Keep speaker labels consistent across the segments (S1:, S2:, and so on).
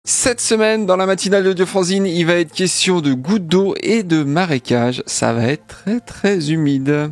S1: Cette semaine, dans la matinale de Diofranzine, il va être question de gouttes d'eau et de marécage. Ça va être très très humide.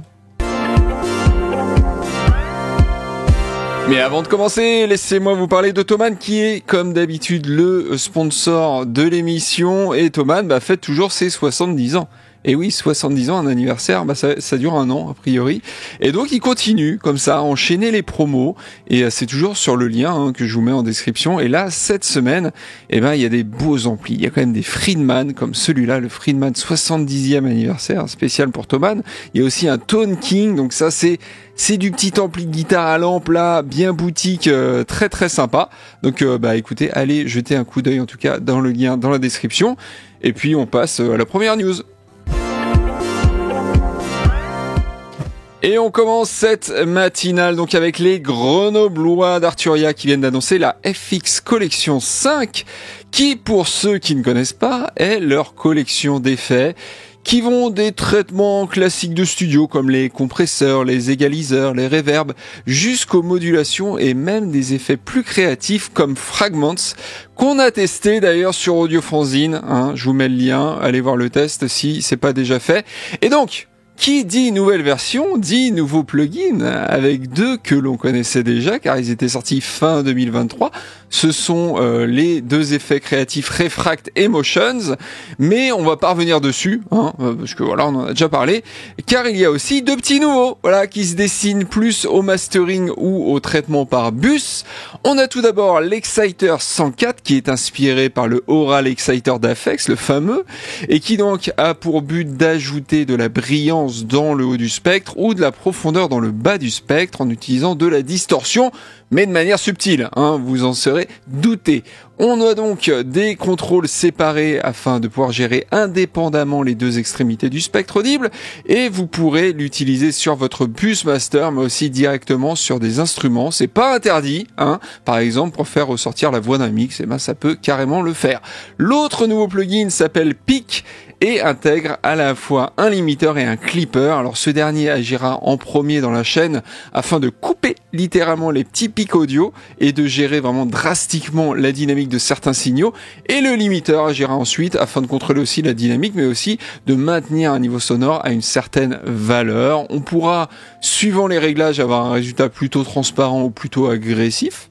S1: Mais avant de commencer, laissez-moi vous parler d'Ottoman qui est, comme d'habitude, le sponsor de l'émission. Et Ottoman fête toujours ses 70 ans. Et oui, 70 ans, un anniversaire, ça dure un an, a priori. Et donc, il continue, comme ça, à enchaîner les promos. Et c'est toujours sur le lien que je vous mets en description. Et là, cette semaine, il y a des beaux amplis. Il y a quand même des Friedman, comme celui-là, le Friedman 70e anniversaire, spécial pour Thomann. Il y a aussi un Tone King, donc ça, c'est du petit ampli de guitare à lampe, là, bien boutique, très très sympa. Donc, écoutez, allez jeter un coup d'œil, en tout cas, dans le lien, dans la description. Et puis, on passe à la première news. Et on commence cette matinale donc avec les Grenoblois d'Arturia qui viennent d'annoncer la FX Collection 5 qui, pour ceux qui ne connaissent pas, est leur collection d'effets qui vont des traitements classiques de studio comme les compresseurs, les égaliseurs, les reverbs, jusqu'aux modulations et même des effets plus créatifs comme Fragments qu'on a testé d'ailleurs sur Audiofranzine. Je vous mets le lien, allez voir le test si c'est pas déjà fait. Et donc, qui dit nouvelle version, dit nouveau plugin, avec deux que l'on connaissait déjà, car ils étaient sortis fin 2023. Ce sont les deux effets créatifs Refract et Motions, mais on va pas revenir dessus, parce que voilà, on en a déjà parlé, car il y a aussi deux petits nouveaux, qui se dessinent plus au mastering ou au traitement par bus. On a tout d'abord l'Exciter 104, qui est inspiré par le Aural Exciter d'Aphex, le fameux, et qui donc a pour but d'ajouter de la brillance dans le haut du spectre ou de la profondeur dans le bas du spectre en utilisant de la distorsion, mais de manière subtile, vous en serez douté. On a donc des contrôles séparés afin de pouvoir gérer indépendamment les deux extrémités du spectre audible et vous pourrez l'utiliser sur votre bus master mais aussi directement sur des instruments. C'est pas interdit, par exemple pour faire ressortir la voix d'un mix, ça peut carrément le faire. L'autre nouveau plugin s'appelle Peak et intègre à la fois un limiteur et un clipper. Alors ce dernier agira en premier dans la chaîne afin de couper littéralement les petits pics audio et de gérer vraiment drastiquement la dynamique de certains signaux. Et le limiteur agira ensuite afin de contrôler aussi la dynamique mais aussi de maintenir un niveau sonore à une certaine valeur. On pourra, suivant les réglages, avoir un résultat plutôt transparent ou plutôt agressif.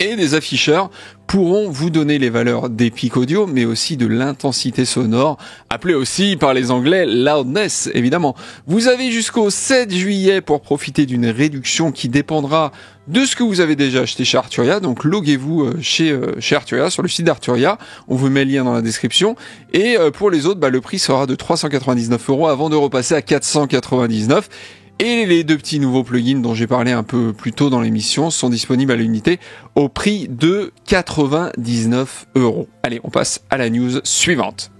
S1: Et les afficheurs pourront vous donner les valeurs des pics audio, mais aussi de l'intensité sonore, appelée aussi par les Anglais loudness, évidemment. Vous avez jusqu'au 7 juillet pour profiter d'une réduction qui dépendra de ce que vous avez déjà acheté chez Arturia. Donc loguez-vous chez Arturia, sur le site d'Arturia. On vous met le lien dans la description. Et pour les autres, le prix sera de 399 € avant de repasser à 499 €. Et les deux petits nouveaux plugins dont j'ai parlé un peu plus tôt dans l'émission sont disponibles à l'unité au prix de 99 €. Allez, on passe à la news suivante.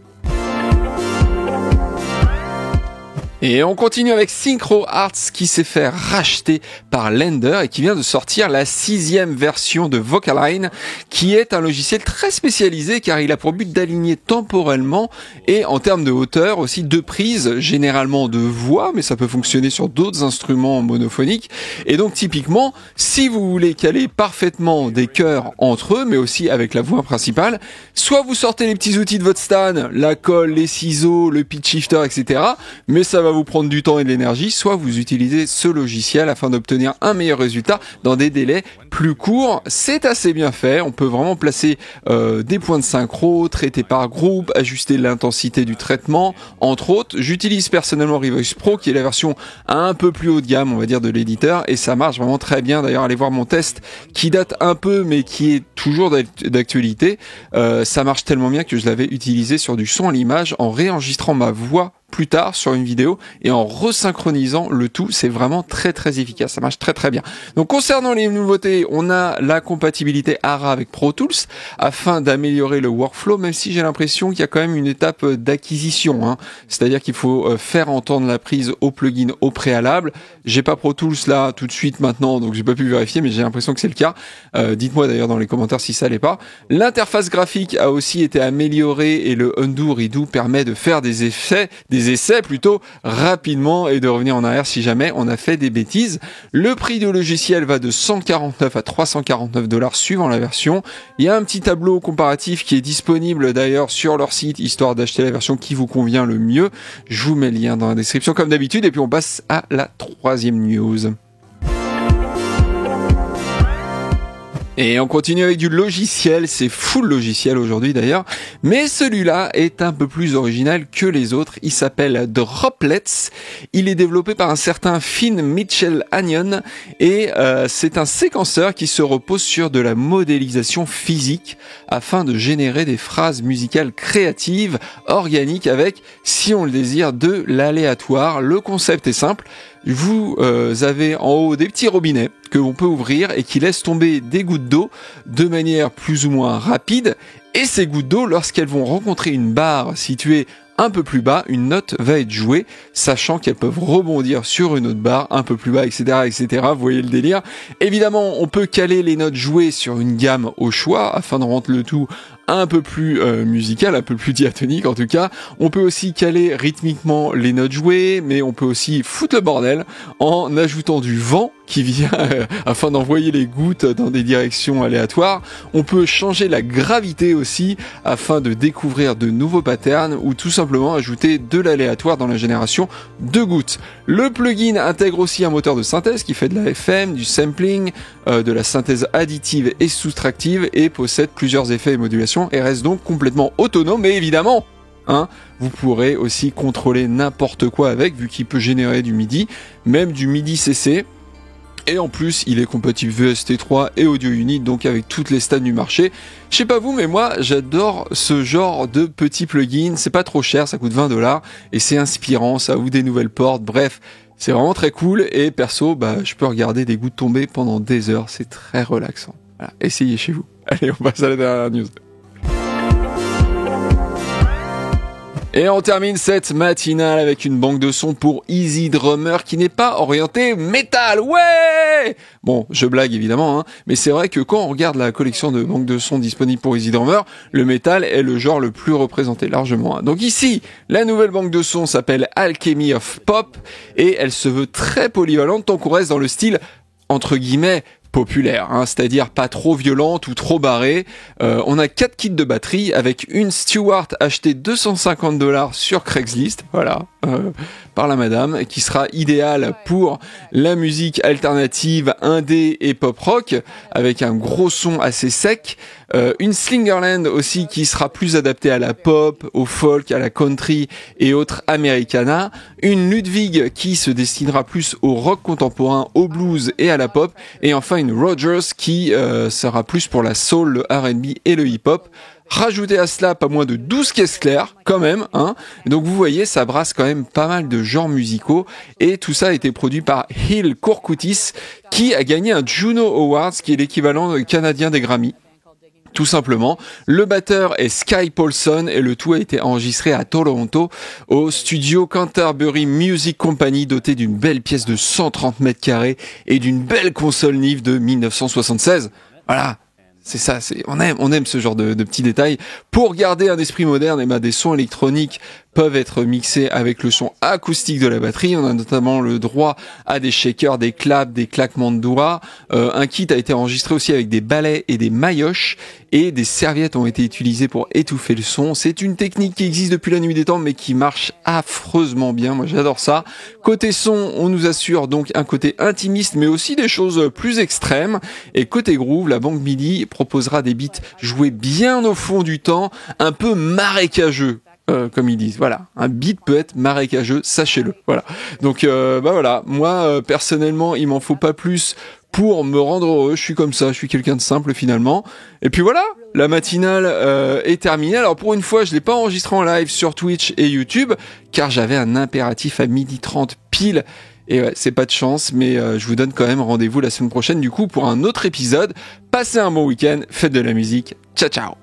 S1: Et on continue avec Synchro Arts qui s'est fait racheter par Lender et qui vient de sortir la 6e version de Vocaline qui est un logiciel très spécialisé car il a pour but d'aligner temporellement et en termes de hauteur aussi deux prises généralement de voix mais ça peut fonctionner sur d'autres instruments monophoniques et donc typiquement si vous voulez caler parfaitement des chœurs entre eux mais aussi avec la voix principale, soit vous sortez les petits outils de votre Stan, la colle, les ciseaux, le pitch shifter etc. mais ça va vous prendre du temps et de l'énergie, soit vous utilisez ce logiciel afin d'obtenir un meilleur résultat dans des délais plus courts. C'est assez bien fait, on peut vraiment placer des points de synchro, traiter par groupe, ajuster l'intensité du traitement, entre autres. J'utilise personnellement Revoice Pro qui est la version un peu plus haut de gamme, on va dire, de l'éditeur et ça marche vraiment très bien. D'ailleurs, allez voir mon test qui date un peu mais qui est toujours d'actualité. Ça marche tellement bien que je l'avais utilisé sur du son à l'image en réenregistrant ma voix plus tard sur une vidéo et en resynchronisant le tout, c'est vraiment très très efficace, ça marche très très bien. Donc concernant les nouveautés, on a la compatibilité ARA avec Pro Tools afin d'améliorer le workflow, même si j'ai l'impression qu'il y a quand même une étape d'acquisition, c'est-à-dire qu'il faut faire entendre la prise au plugin au préalable. J'ai pas Pro Tools là tout de suite maintenant, donc j'ai pas pu vérifier, mais j'ai l'impression que c'est le cas. Dites-moi d'ailleurs dans les commentaires si ça l'est pas. L'interface graphique a aussi été améliorée et le undo redo permet de faire des effets, des des essais plutôt rapidement et de revenir en arrière si jamais on a fait des bêtises. Le prix du logiciel va de 149 à 349 $ suivant la version. Il y a un petit tableau comparatif qui est disponible d'ailleurs sur leur site, histoire d'acheter la version qui vous convient le mieux. Je vous mets le lien dans la description comme d'habitude et puis on passe à la troisième news. Et on continue avec du logiciel, c'est full logiciel aujourd'hui d'ailleurs, mais celui-là est un peu plus original que les autres, il s'appelle Droplets, il est développé par un certain Finn Mitchell Anion et c'est un séquenceur qui se repose sur de la modélisation physique afin de générer des phrases musicales créatives, organiques avec, si on le désire, de l'aléatoire. Le concept est simple. Vous avez en haut des petits robinets que l'on peut ouvrir et qui laissent tomber des gouttes d'eau de manière plus ou moins rapide. Et ces gouttes d'eau, lorsqu'elles vont rencontrer une barre située un peu plus bas, une note va être jouée, sachant qu'elles peuvent rebondir sur une autre barre un peu plus bas, etc., etc. Vous voyez le délire. Évidemment, on peut caler les notes jouées sur une gamme au choix afin de rendre le tout un peu plus musical, un peu plus diatonique en tout cas. On peut aussi caler rythmiquement les notes jouées, mais on peut aussi foutre le bordel en ajoutant du vent qui vient afin d'envoyer les gouttes dans des directions aléatoires. On peut changer la gravité aussi afin de découvrir de nouveaux patterns ou tout simplement ajouter de l'aléatoire dans la génération de gouttes. Le plugin intègre aussi un moteur de synthèse qui fait de la FM, du sampling, de la synthèse additive et soustractive et possède plusieurs effets et modulations et reste donc complètement autonome. Mais évidemment, vous pourrez aussi contrôler n'importe quoi avec, vu qu'il peut générer du MIDI, même du MIDI CC. Et en plus, il est compatible VST3 et Audio Unit, donc avec toutes les stands du marché. Je sais pas vous, mais moi, j'adore ce genre de petits plugins. C'est pas trop cher, ça coûte 20 $ et c'est inspirant, ça ouvre des nouvelles portes. Bref, c'est vraiment très cool et perso, je peux regarder des gouttes tomber pendant des heures. C'est très relaxant. Voilà, essayez chez vous. Allez, on passe à la dernière news. Et on termine cette matinale avec une banque de sons pour Easy Drummer qui n'est pas orientée métal. Ouais! Bon, je blague évidemment, mais c'est vrai que quand on regarde la collection de banques de sons disponibles pour Easy Drummer, le métal est le genre le plus représenté largement. Donc ici, la nouvelle banque de sons s'appelle Alchemy of Pop et elle se veut très polyvalente tant qu'on reste dans le style entre guillemets populaire, c'est-à-dire pas trop violente ou trop barrée. On a 4 kits de batterie avec une Stewart achetée 250 $ sur Craigslist, voilà, par la madame, qui sera idéale pour la musique alternative, indé et pop rock, avec un gros son assez sec. Une Slingerland aussi qui sera plus adaptée à la pop, au folk, à la country et autres Americana. Une Ludwig qui se destinera plus au rock contemporain, au blues et à la pop. Et enfin une Rogers qui sera plus pour la soul, le R&B et le hip-hop. Rajoutez à cela pas moins de 12 caisses claires, quand même, Donc vous voyez, ça brasse quand même pas mal de genres musicaux. Et tout ça a été produit par Hill Kourkoutis, qui a gagné un Juno Awards, qui est l'équivalent canadien des Grammy. Tout simplement, le batteur est Sky Paulson et le tout a été enregistré à Toronto au studio Canterbury Music Company, doté d'une belle pièce de 130 mètres carrés et d'une belle console Neve de 1976. Voilà. C'est ça, on aime ce genre de petits détails. Pour garder un esprit moderne, des sons électroniques peuvent être mixés avec le son acoustique de la batterie. On a notamment le droit à des shakers, des claps, des claquements de doigts. Un kit a été enregistré aussi avec des balais et des maillotches et des serviettes ont été utilisées pour étouffer le son. C'est une technique qui existe depuis la nuit des temps mais qui marche affreusement bien. Moi j'adore ça. Côté son, on nous assure donc un côté intimiste mais aussi des choses plus extrêmes. Et côté groove, la banque MIDI proposera des beats joués bien au fond du temps, un peu marécageux. Comme ils disent, voilà, un beat peut être marécageux, sachez-le, voilà. Donc voilà, moi personnellement, il m'en faut pas plus pour me rendre heureux. Je suis comme ça, je suis quelqu'un de simple finalement. Et puis voilà, la matinale est terminée. Alors pour une fois, je l'ai pas enregistré en live sur Twitch et YouTube, car j'avais un impératif à 12h30 pile. Et ouais, c'est pas de chance, mais je vous donne quand même rendez-vous la semaine prochaine du coup pour un autre épisode. Passez un bon week-end, faites de la musique, ciao ciao.